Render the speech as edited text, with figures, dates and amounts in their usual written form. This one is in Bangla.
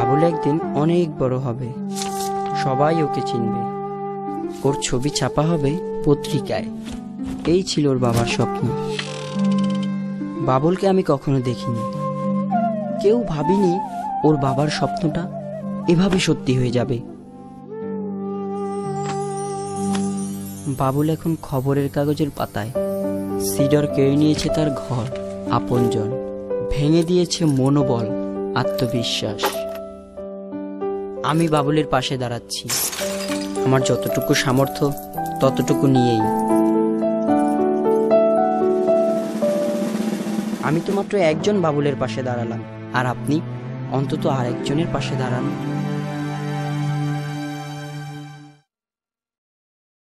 বাবুল একদিন অনেক বড় হবে, সবাই ওকে চিনবে, ওর ছবি ছাপা হবে পত্রিকায়। এই ছিল ওর বাবার স্বপ্ন। বাবুলকে আমি কখনো দেখিনি, কেউ ভাবিনি ওর বাবার স্বপ্নটা এভাবে সত্যি হয়ে যাবে। বাবুল এখন খবরের কাগজের পাতায়। সিডর কেড়ে নিয়েছে তার ঘর, আপনজন, ভেঙে দিয়েছে মনোবল, আত্মবিশ্বাস। আমি বাবুলের পাশে দাঁড়াচ্ছি, আমার যতটুকু সামর্থ্য ততটুকু নিয়েই। আমি তো মাত্র একজন বাবুলের পাশে দাঁড়ালাম, আর আপনি অন্তত আরেকজনের পাশে দাঁড়ান।